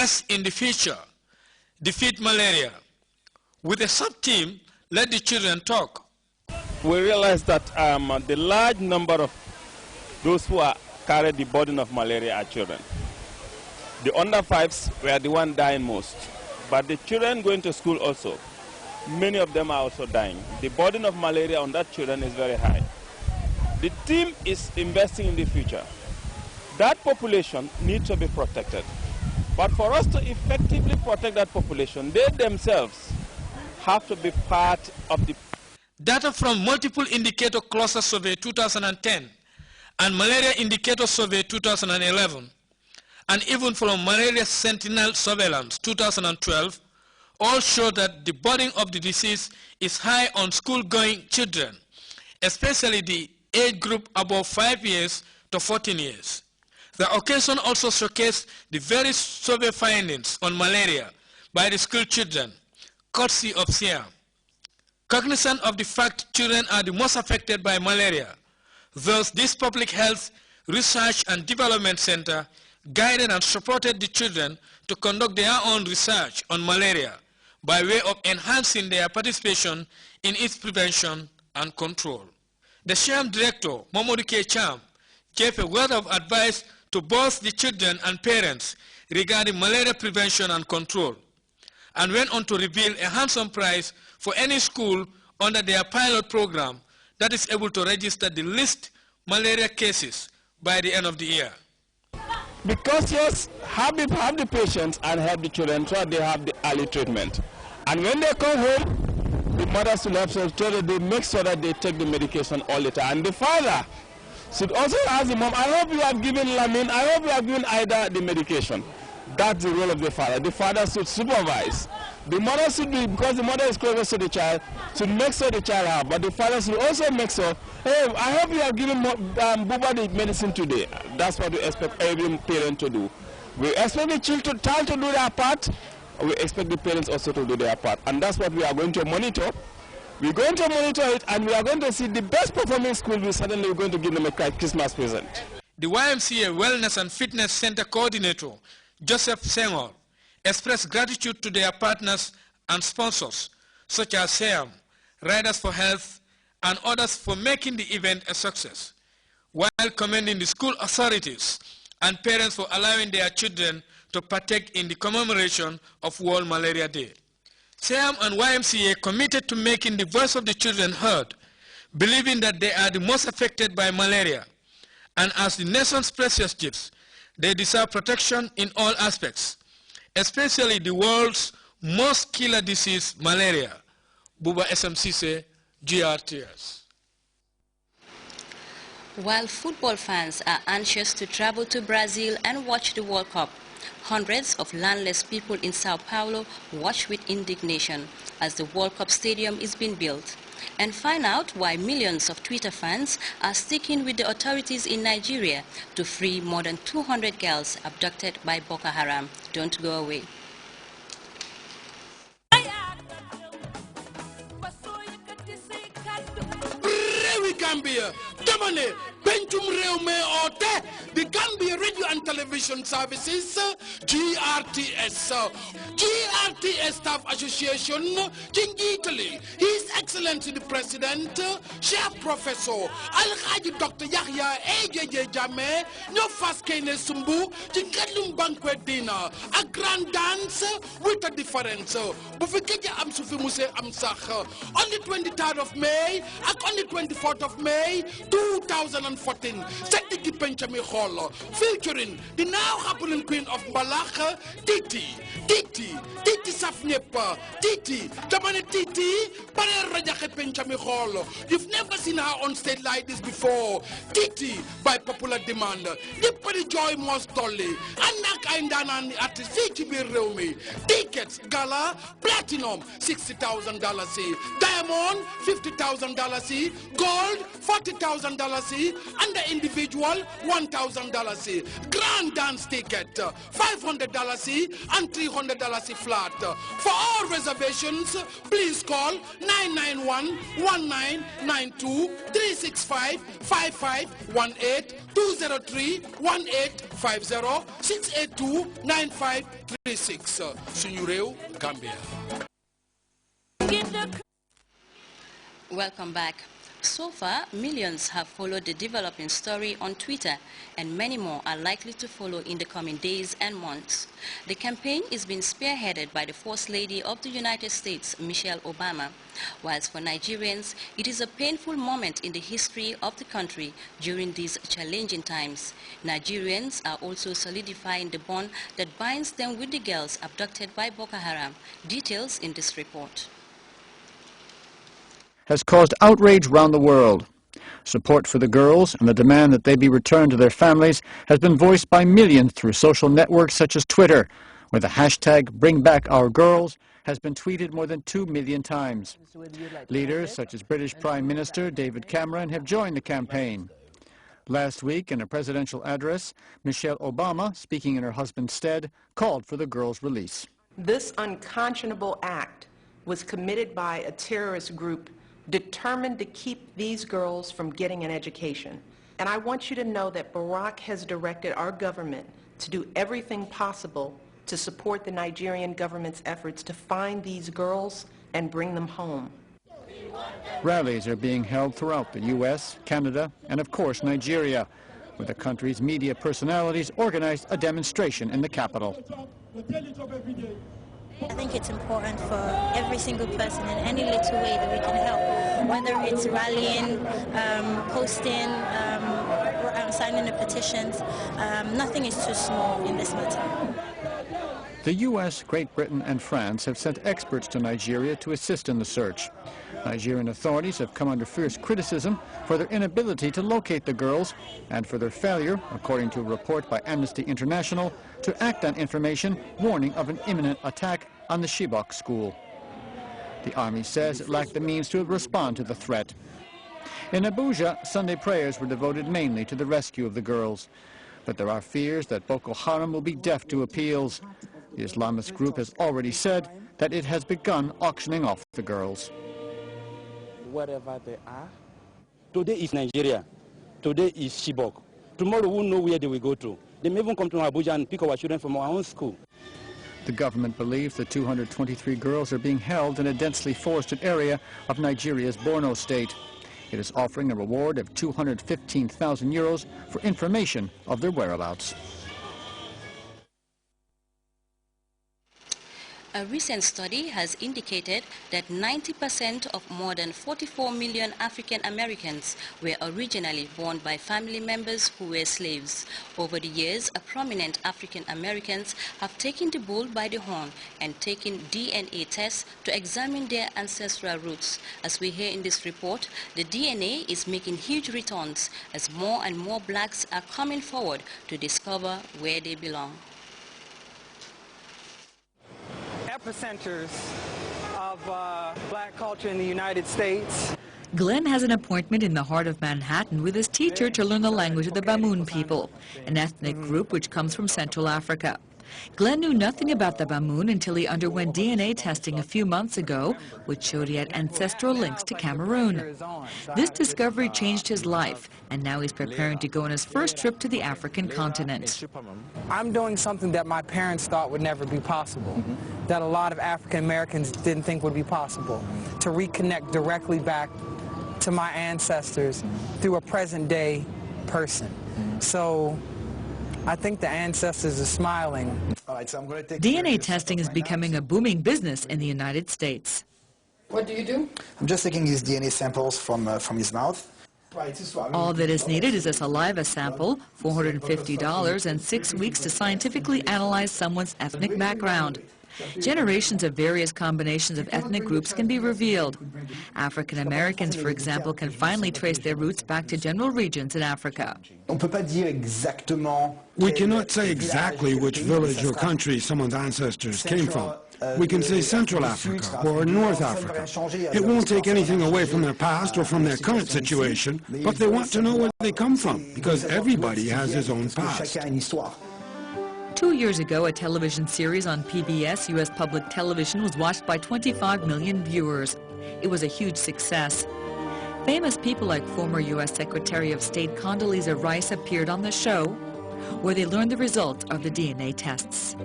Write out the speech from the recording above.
invest in the future, defeat malaria. With a sub-team, let the children talk. We realize that the large number of those who carry the burden of malaria are children. The under fives were the one dying most, but the children going to school also, many of them are also dying. The burden of malaria on that children is very high. The team is investing in the future. That population needs to be protected. But for us to effectively protect that population, they themselves have to be part of the... Data from Multiple Indicator Cluster Survey 2010 and Malaria Indicator Survey 2011, and even from Malaria Sentinel Surveillance 2012, all show that the burden of the disease is high on school-going children, especially the age group above 5 years to 14 years. The occasion also showcased the very survey findings on malaria by the school children, courtesy of SIAM. Cognizant of the fact children are the most affected by malaria, thus this Public Health Research and Development Center guided and supported the children to conduct their own research on malaria by way of enhancing their participation in its prevention and control. The SIAM director, Mamadou K. Cham, gave a word of advice to both the children and parents regarding malaria prevention and control, and went on to reveal a handsome prize for any school under their pilot program that is able to register the least malaria cases by the end of the year. Because yes, have the patients and help the children so they have the early treatment. And when they come home, the mothers will have to they make sure that they take the medication all the time. And the father should also ask the mom, I hope you have given Lamine, I hope you have given Ida the medication. That's the role of the father. The father should supervise. The mother should be, because the mother is closer to the child, should make sure the child have. But the father should also make sure, hey, I hope you have given Buba the medicine today. That's what we expect every parent to do. We expect the child to do their part. We expect the parents also to do their part. And that's what we are going to monitor. We're going to monitor it, and we are going to see the best performing school. We're certainly going to give them a Christmas present. The YMCA Wellness and Fitness Center Coordinator, Joseph Senghor, expressed gratitude to their partners and sponsors, such as SIAM, Riders for Health, and others for making the event a success, while commending the school authorities and parents for allowing their children to partake in the commemoration of World Malaria Day. SIAM and YMCA committed to making the voice of the children heard, believing that they are the most affected by malaria, and as the nation's precious gifts, they deserve protection in all aspects, especially the world's most killer disease, malaria. Buba SMCC, GRTS. While football fans are anxious to travel to Brazil and watch the World Cup, hundreds of landless people in Sao Paulo watch with indignation as the World Cup stadium is being built, and find out why millions of Twitter fans are sticking with the authorities in Nigeria to free more than 200 girls abducted by Boko Haram. Don't go away. Gambia, Domane, Bentum Reume Ote, the Gambia Radio and Television Services, GRTS. GRTS Staff Association, Italy. His Excellency the President, Chair Professor Al-Haji Dr. Yahya AJJ Jame, no fast Kene Sumbu, Jingadlum Banquet Dinner, a grand dance with a difference. Bufikeja Amsufi Muse Amsach, on the 23rd of May, and on the 24th of May 2014, Setiki Penchami Hall, featuring the now happening Queen of Malach, Titi Safnepa, Titi, Tamane Titi, Pare Rajake Penchami Hall. You've never seen her on stage like this before. Titi, by popular demand, Nipari Joy Mostoli, Anak Aindanan at CGB Reumi. Tickets, Gala, Platinum, $60,000, Diamond, $50,000, Gold, $40,000, and the individual, $1,000. $1,000 grand dance ticket, $500 and $300 flat. For all reservations, please call 991-1992-365-5518 203-1850-682-9536. Suñu réew, Gambia. Welcome back. So far, millions have followed the developing story on Twitter, and many more are likely to follow in the coming days and months. The campaign is being spearheaded by the First Lady of the United States, Michelle Obama. Whilst for Nigerians, it is a painful moment in the history of the country during these challenging times. Nigerians are also solidifying the bond that binds them with the girls abducted by Boko Haram. Details in this report. Has caused outrage around the world. Support for the girls and the demand that they be returned to their families has been voiced by millions through social networks such as Twitter, where the hashtag #BringBackOurGirls has been tweeted more than 2 million times. Leaders such as British Prime Minister David Cameron have joined the campaign. Last week, in a presidential address, Michelle Obama, speaking in her husband's stead, called for the girls' release. This unconscionable act was committed by a terrorist group determined to keep these girls from getting an education. And I want you to know that Barack has directed our government to do everything possible to support the Nigerian government's efforts to find these girls and bring them home. Rallies are being held throughout the U.S., Canada, and of course Nigeria, where the country's media personalities organized a demonstration in the capital. I think it's important for every single person in any little way that we can help, whether it's rallying, posting, signing the petitions. Nothing is too small in this matter. The U.S., Great Britain and France have sent experts to Nigeria to assist in the search. Nigerian authorities have come under fierce criticism for their inability to locate the girls and for their failure, according to a report by Amnesty International, to act on information warning of an imminent attack on the Chibok school. The army says it lacked the means to respond to the threat. In Abuja, Sunday prayers were devoted mainly to the rescue of the girls. But there are fears that Boko Haram will be deaf to appeals. The Islamist group has already said that it has begun auctioning off the girls. Wherever they are, today is Nigeria, today is Chibok. Tomorrow we'll know where they will go to. They may even come to Abuja and pick our children from our own school. The government believes the 223 girls are being held in a densely forested area of Nigeria's Borno state. It is offering a reward of 215,000 euros for information of their whereabouts. A recent study has indicated that 90% of more than 44 million African Americans were originally born by family members who were slaves. Over the years, prominent African Americans have taken the bull by the horn and taken DNA tests to examine their ancestral roots. As we hear in this report, the DNA is making huge returns as more and more blacks are coming forward to discover where they belong. Epicenters of black culture in the United States. Glenn has an appointment in the heart of Manhattan with his teacher to learn the language of the Bamoun people, an ethnic group which comes from Central Africa. Glenn knew nothing about the Bamoun until he underwent DNA testing a few months ago, which showed he had ancestral links to Cameroon. This discovery changed his life, and now he's preparing to go on his first trip to the African continent. I'm doing something that my parents thought would never be possible, that a lot of African Americans didn't think would be possible, to reconnect directly back to my ancestors through a present-day person. So I think the ancestors are smiling. DNA testing is becoming a booming business in the United States. What do you do? I'm just taking his DNA samples from his mouth. All that is needed is a saliva sample, $450, and 6 weeks to scientifically analyze someone's ethnic background. Generations of various combinations of ethnic groups can be revealed. African Americans, for example, can finally trace their roots back to general regions in Africa. We cannot say exactly which village or country someone's ancestors came from. We can say Central Africa or North Africa. It won't take anything away from their past or from their current situation, but they want to know where they come from, because everybody has his own past. 2 years ago, a television series on PBS, U.S. public television, was watched by 25 million viewers. It was a huge success. Famous people like former U.S. Secretary of State Condoleezza Rice appeared on the show, where they learned the results of the DNA tests.